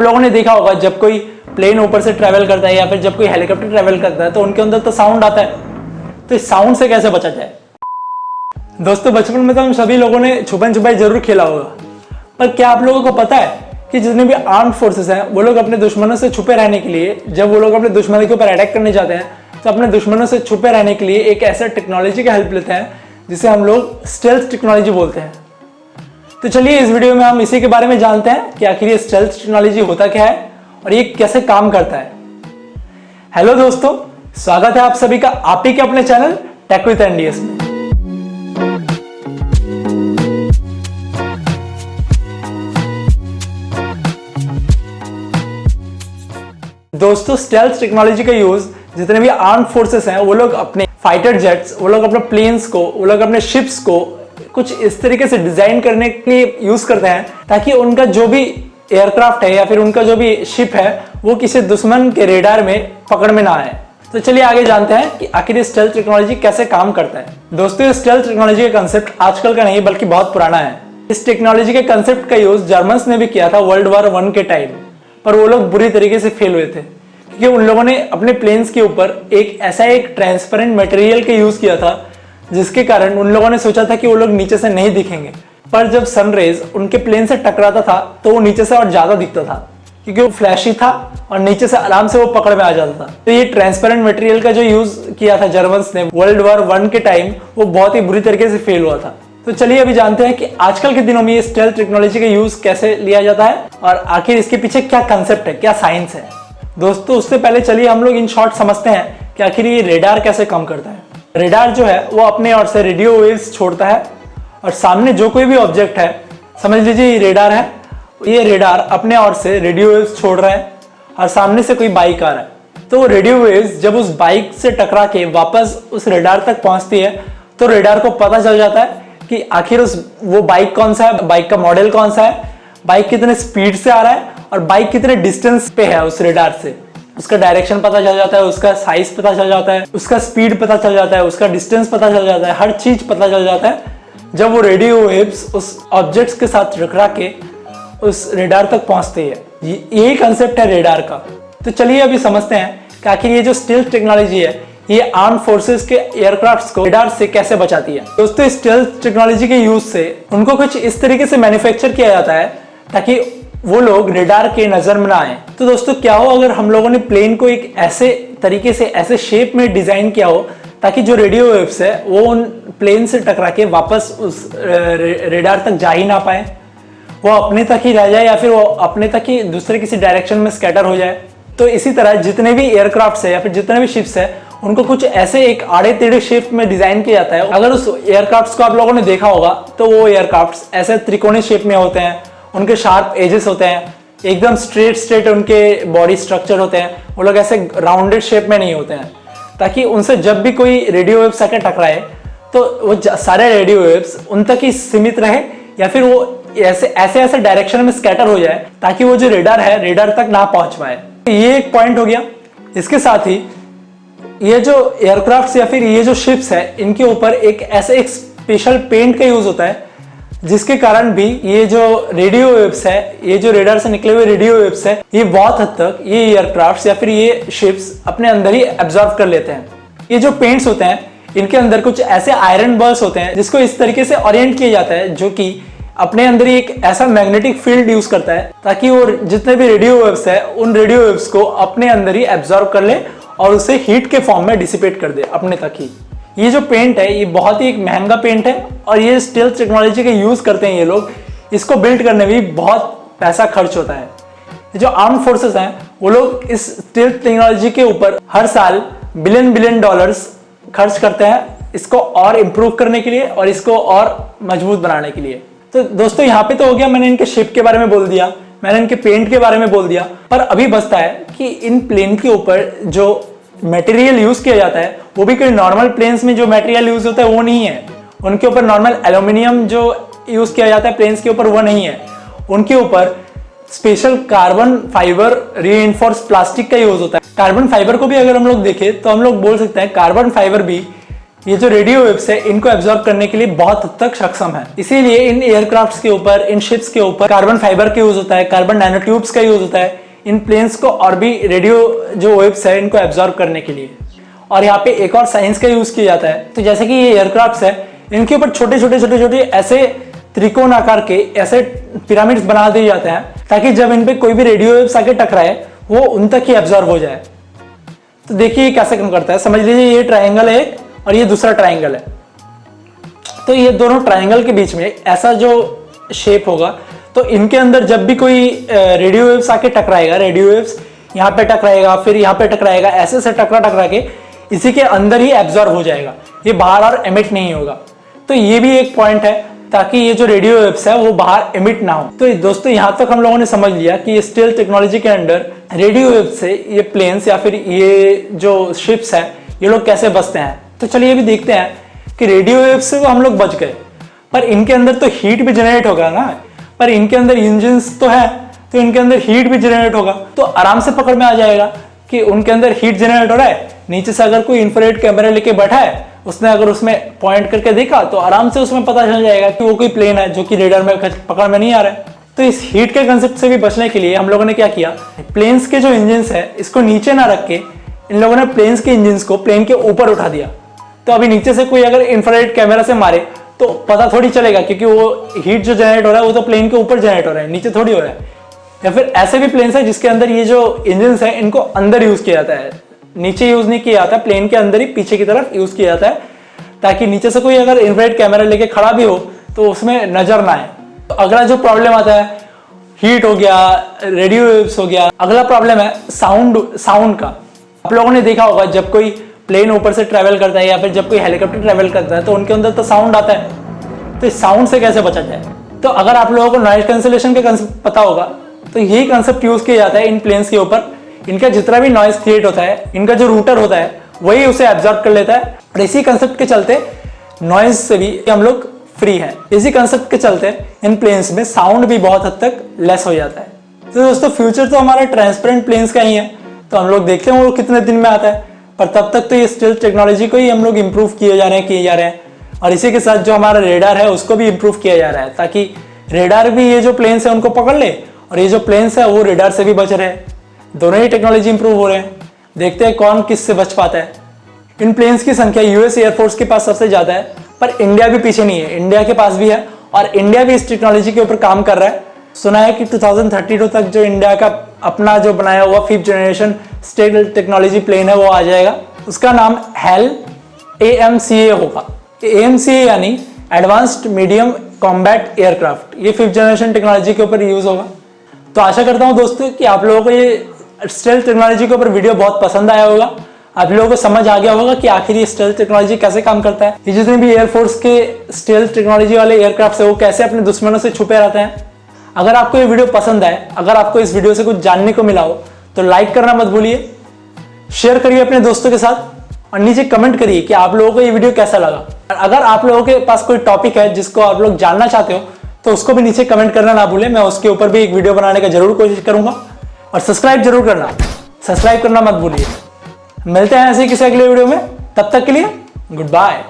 लोगों ने देखा होगा जब कोई प्लेन ऊपर से ट्रैवल करता है या फिर जब कोई हेलीकॉप्टर ट्रैवल करता है तो उनके अंदर तो साउंड आता है। तो इस साउंड से कैसे बचा जाए? दोस्तों बचपन में तो हम सभी लोगों ने छुपन छुपाई जरूर खेला होगा, पर क्या आप लोगों को पता है कि जितने भी आर्म्ड फोर्सेस हैं वो लोग अपने दुश्मनों से छुपे रहने के लिए, जब वो लोग अपने दुश्मनों के ऊपर अटैक करने जाते हैं तो अपने दुश्मनों से छुपे रहने के लिए एक ऐसा टेक्नोलॉजी का हेल्प लेते हैं जिसे हम लोग स्टेल्थ टेक्नोलॉजी बोलते हैं। तो चलिए इस वीडियो में हम इसी के बारे में जानते हैं कि आखिर ये स्टेल्थ टेक्नोलॉजी होता क्या है और ये कैसे काम करता है। हेलो दोस्तों, स्वागत है आप सभी का आप ही के अपने चैनल टेक विद एनडीएस में। दोस्तों स्टेल्थ टेक्नोलॉजी का यूज जितने भी आर्म्ड फोर्सेस हैं वो लोग अपने फाइटर जेट्स, वो लोग अपने प्लेन्स को, वो लोग अपने शिप्स को कुछ इस तरीके से डिजाइन करने के लिए यूज करते हैं ताकि उनका जो भी एयरक्राफ्ट है या फिर उनका जो भी शिप है वो किसी दुश्मन के रेडार में पकड़ में ना आए। तो चलिए आगे जानते हैं कि आखिर ये स्टेल्थ टेक्नोलॉजी कैसे काम करता है। दोस्तों ये स्टेल्थ टेक्नोलॉजी का कंसेप्ट आजकल का नहीं बल्कि बहुत पुराना है। इस टेक्नोलॉजी के कंसेप्ट का यूज जर्मन्स ने भी किया था वर्ल्ड वॉर 1 के टाइम, पर वो लोग बुरी तरीके से फेल हुए थे क्योंकि उन लोगों ने अपने प्लेन्स के ऊपर एक ट्रांसपेरेंट मटेरियल का यूज किया था जिसके कारण उन लोगों ने सोचा था कि वो लोग नीचे से नहीं दिखेंगे, पर जब सनरेज उनके प्लेन से टकराता था तो वो नीचे से और ज्यादा दिखता था क्योंकि वो फ्लैशी था और नीचे से आराम से वो पकड़ में आ जाता था। तो ये ट्रांसपेरेंट मटेरियल का जो यूज किया था जर्मन्स ने वर्ल्ड वॉर 1 के टाइम वो बहुत ही बुरी तरीके से फेल हुआ था। तो चलिए अभी जानते हैं कि आजकल के दिनों में ये स्टेल्थ टेक्नोलॉजी का यूज कैसे लिया जाता है और आखिर इसके पीछे क्या कंसेप्ट है, क्या साइंस है। दोस्तों उससे पहले चलिए हम लोग इन शॉर्ट समझते हैं कि आखिर ये रेडार कैसे काम करता है। रेडार जो है वो अपने ओर से रेडियो वेव्स छोड़ता है और सामने जो कोई भी ऑब्जेक्ट है, समझ लीजिए ये रेडार है, ये रेडार अपने ओर से रेडियो वेव्स छोड़ रहा है और सामने से कोई बाइक आ रहा है। तो वो रेडियो वेव्स जब उस बाइक से टकरा के वापस उस रेडार तक पहुंचती है तो रेडार को पता चल जाता है कि आखिर वो बाइक कौन सा है, बाइक का मॉडल कौन सा है, बाइक कितने स्पीड से आ रहा है और बाइक कितने डिस्टेंस पे है उस रेडार से। उसका डायरेक्शन पता चल जाता है, उसका साइज पता चल जाता है, उसका स्पीड पता चल जाता है, उसका डिस्टेंस पता चल जाता है, हर चीज पता चल जाता है जब वो रेडियो वेव्स उस ऑब्जेक्ट्स के साथ टकरा के उस रेडार तक पहुंचती है। यही कंसेप्ट है रेडार का। तो चलिए अभी समझते हैं कि आखिर ये जो स्टेल्थ टेक्नोलॉजी है ये आर्म्ड फोर्सेस के एयरक्राफ्ट्स को रेडार से कैसे बचाती है। दोस्तों स्टेल्थ टेक्नोलॉजी के यूज से उनको कुछ इस तरीके से मैन्युफैक्चर किया जाता है ताकि वो लोग रेडार के नजर में ना आए। तो दोस्तों क्या हो अगर हम लोगों ने प्लेन को एक ऐसे तरीके से, ऐसे शेप में डिजाइन किया हो ताकि जो रेडियो वेव्स है वो उन प्लेन से टकरा के वापस उस रेडार तक जा ही ना पाए, वो अपने तक ही रह जाए या फिर वो अपने तक ही दूसरे किसी डायरेक्शन में स्कैटर हो जाए। तो इसी तरह जितने भी एयरक्राफ्ट्स है या फिर जितने भी शिप्स है उनको कुछ ऐसे एक आड़े टेढ़े शेप में डिजाइन किया जाता है। अगर उस एयरक्राफ्ट्स को आप लोगों ने देखा होगा तो वो एयरक्राफ्ट्स ऐसे त्रिकोणीय शेप में होते हैं, उनके शार्प एजेस होते हैं, एकदम स्ट्रेट उनके बॉडी स्ट्रक्चर होते हैं, वो लोग ऐसे राउंडेड शेप में नहीं होते हैं ताकि उनसे जब भी कोई रेडियो वेव्स आके टकराए तो वो सारे रेडियो वेव्स उन तक ही सीमित रहे या फिर वो ऐसे डायरेक्शन में स्कैटर हो जाए ताकि वो जो रेडार है रेडार तक ना पहुंच पाए। ये एक पॉइंट हो गया। इसके साथ ही ये जो एयरक्राफ्ट्स या फिर ये जो शिप्स है इनके ऊपर एक स्पेशल पेंट का यूज होता है जिसके कारण भी ये जो रेडियो वेव्स है, ये जो रेडार से निकले हुए रेडियो वेव्स है, ये बहुत हद तक ये एयरक्राफ्ट्स या फिर ये शिप्स अपने अंदर ही एब्जॉर्ब कर लेते हैं। ये जो पेंट्स होते हैं इनके अंदर कुछ ऐसे आयरन बल्स होते हैं जिसको इस तरीके से ओरिएंट किया जाता है जो कि अपने अंदर ही एक ऐसा मैग्नेटिक फील्ड यूज करता है ताकि वो जितने भी रेडियो वेव्स है उन रेडियो वेव्स को अपने अंदर ही एब्जॉर्ब कर ले और उसे हीट के फॉर्म में डिसिपेट कर दे अपने तक ही। ये जो पेंट है ये बहुत ही एक महंगा पेंट है और ये स्टेल्थ टेक्नोलॉजी का यूज करते हैं ये लोग। इसको बिल्ड करने में भी बहुत पैसा खर्च होता है। जो आर्म्ड फोर्सेस हैं वो लोग इस स्टेल्थ टेक्नोलॉजी के ऊपर हर साल बिलियन डॉलर्स खर्च करते हैं इसको और इम्प्रूव करने के लिए और इसको और मजबूत बनाने के लिए। तो दोस्तों यहाँ पे तो हो गया, मैंने इनके शिप के बारे में बोल दिया, मैंने इनके पेंट के बारे में बोल दिया, पर अभी बचता है कि इन प्लेन के ऊपर जो मटेरियल यूज किया जाता है वो भी कोई नॉर्मल प्लेन्स में जो मटेरियल यूज होता है वो नहीं है। उनके ऊपर नॉर्मल एल्यूमिनियम जो यूज किया जाता है प्लेन्स के ऊपर वो नहीं है। उनके ऊपर special carbon fibre reinforce plastic का यूज होता है। कार्बन फाइबर को भी अगर हम लोग देखें तो हम लोग बोल सकते हैं कार्बन फाइबर भी ये जो रेडियो वेव्स है इनको एब्जॉर्ब करने के लिए बहुत हद तक सक्षम है। इसीलिए इन एयरक्राफ्ट्स के ऊपर, इन शिप्स के ऊपर कार्बन फाइबर का यूज होता है, कार्बन नैनो ट्यूब्स का यूज होता है इन प्लेन्स को और भी रेडियो जो वेव्स है इनको एब्जॉर्ब करने के लिए। और यहाँ पे एक और साइंस का यूज किया जाता है। तो जैसे कि ये एयरक्राफ्ट्स है, इनके ऊपर छोटे छोटे ऐसे त्रिकोण आकार के ऐसे पिरामिड्स बना दिए जाते हैं ताकि जब इन पे कोई भी रेडियो वेव्स आके टकराए वो उन तक ही एब्जॉर्ब हो जाए। तो देखिए कैसे काम करता है। समझ लीजिए ये ट्राइंगल है और ये दूसरा ट्राइंगल है। तो ये दोनों ट्राइंगल के बीच में ऐसा जो शेप होगा, तो इनके अंदर जब भी कोई रेडियो वेव्स आके टकराएगा, रेडियो वेव्स यहाँ पे टकराएगा, फिर यहाँ पे टकराएगा, ऐसे से टकरा के इसी के अंदर ही एब्जॉर्ब हो जाएगा, ये बाहर और एमिट नहीं होगा। तो ये भी एक पॉइंट है ताकि ये जो रेडियो वेव्स है वो बाहर एमिट ना हो। तो दोस्तों यहाँ तक हम लोगों ने समझ लिया कि ये स्टेल्थ टेक्नोलॉजी के अंडर रेडियो वेव्स से ये प्लेन्स या फिर ये जो शिप्स है ये लोग कैसे बचते हैं। तो चलिए ये भी देखते हैं कि रेडियो वेव्स से तो हम लोग बच गए, पर इनके अंदर तो हीट भी जनरेट होगा ना, पर इनके अंदर इंजन्स तो है, तो इनके अंदर हीट भी जनरेट होगा। तो आराम से पकड़ में आ जाएगा कि उनके अंदर हीट जनरेट हो रहा है। नीचे से अगर कोई इंफ्रारेड कैमरा लेके बैठा है, उसने अगर उसमें पॉइंट करके देखा तो आराम से उसमें पता चल जाएगा कि वो कोई प्लेन है जो कि रेडार में पकड़ में नहीं आ रहा है। तो इस हीट के कंसेप्ट से भी बचने के लिए हम लोगों ने क्या किया, प्लेन्स के जो इंजन्स है इसको नीचे ना रख के इन लोगों ने प्लेन्स के इंजन्स को प्लेन के ऊपर उठा दिया। तो अभी नीचे से कोई अगर इंफ्रारेड कैमरा से मारे तो पता थोड़ी चलेगा, क्योंकि वो हीट जो जनरेट हो रहा है वो तो प्लेन के ऊपर जनरेट हो रहा है, नीचे थोड़ी हो रहा है। या फिर ऐसे भी प्लेन्स है जिसके अंदर ये जो इंजन्स है इनको अंदर यूज किया जाता है, नीचे यूज नहीं किया जाता, प्लेन के अंदर ही पीछे की तरफ यूज किया जाता है, ताकि नीचे से कोई अगर इंफ्रारेड कैमरा लेके खड़ा भी हो तो उसमें नजर ना आए। तो अगला जो प्रॉब्लम आता है, हीट हो गया, रेडियो वेव्स हो गया। अगला प्रॉब्लम है साउंड का। आप लोगों ने देखा होगा जब कोई प्लेन ऊपर से ट्रेवल करता है या फिर जब कोई हेलीकॉप्टर ट्रेवल करता है तो उनके अंदर तो साउंड आता है। तो इस साउंड से कैसे बचा जाए? तो अगर आप लोगों को नॉइज कैंसिलेशन का कंसेप्ट पता होगा तो यही कंसेप्ट यूज किया जाता है इन प्लेन्स के ऊपर। इनका जितना भी नॉइज क्रिएट होता है, इनका जो रूटर होता है वही उसे एब्जॉर्ब कर लेता है। और इसी कंसेप्ट के चलते नॉइज से भी हम लोग फ्री है। इसी कंसेप्ट के चलते इन प्लेन्स में साउंड भी बहुत हद तक लेस हो जाता है। तो दोस्तों फ्यूचर तो हमारा ट्रांसपेरेंट प्लेन्स का ही है, तो हम लोग देखते हैं वो कितने दिन में आता है। पर तब तक तो ये स्टेल्थ टेक्नोलॉजी को ही हम लोग इम्प्रूव किए जा रहे हैं। और इसी के साथ जो हमारा रेडार है उसको भी इम्प्रूव किया जा रहा है, ताकि रेडार भी ये जो प्लेन्स है उनको पकड़ ले और ये जो प्लेन्स है वो रेडार से भी बच रहे हैं। दोनों ही टेक्नोलॉजी इंप्रूव हो रहे हैं। देखते हैं कौन किससे बच पाता है। इन प्लेन्स की संख्या यूएस एयरफोर्स के पास सबसे ज्यादा है, पर इंडिया भी पीछे नहीं है, इंडिया के पास भी है और इंडिया भी इस टेक्नोलॉजी के ऊपर काम कर रहा है। सुना है कि 2032 तक जो इंडिया का अपना जो बनाया हुआ 5th generation stealth technology plane है वो आ जाएगा। उसका नाम HAL AMCA होगा। AMCA यानी एडवांस्ड मीडियम कॉम्बैट एयरक्राफ्ट। ये 5th जनरेशन टेक्नोलॉजी के ऊपर यूज होगा। तो आशा करता हूं दोस्तों कि आप लोगों को ये स्टेल्थ टेक्नोलॉजी के ऊपर वीडियो बहुत पसंद आया होगा। आप लोगों को समझ आ गया होगा कि आखिर ये स्टेल्थ टेक्नोलॉजी कैसे काम करता है। ये जितने भी एयरफोर्स के स्टेल्थ टेक्नोलॉजी वाले एयरक्राफ्ट है वो कैसे अपने दुश्मनों से छुपे रहते हैं। अगर आपको ये वीडियो पसंद आए, अगर आपको इस वीडियो से कुछ जानने को मिला हो तो लाइक करना मत भूलिए, शेयर करिए अपने दोस्तों के साथ और नीचे कमेंट करिए कि आप लोगों को ये वीडियो कैसा लगा। और अगर आप लोगों के पास कोई टॉपिक है जिसको आप लोग जानना चाहते हो तो उसको भी नीचे कमेंट करना ना भूलें। मैं उसके ऊपर भी एक वीडियो बनाने का जरूर कोशिश करूंगा। और सब्सक्राइब जरूर करना, सब्सक्राइब करना मत भूलिए। मिलते हैं ऐसे किसी अगले वीडियो में, तब तक के लिए गुड बाय।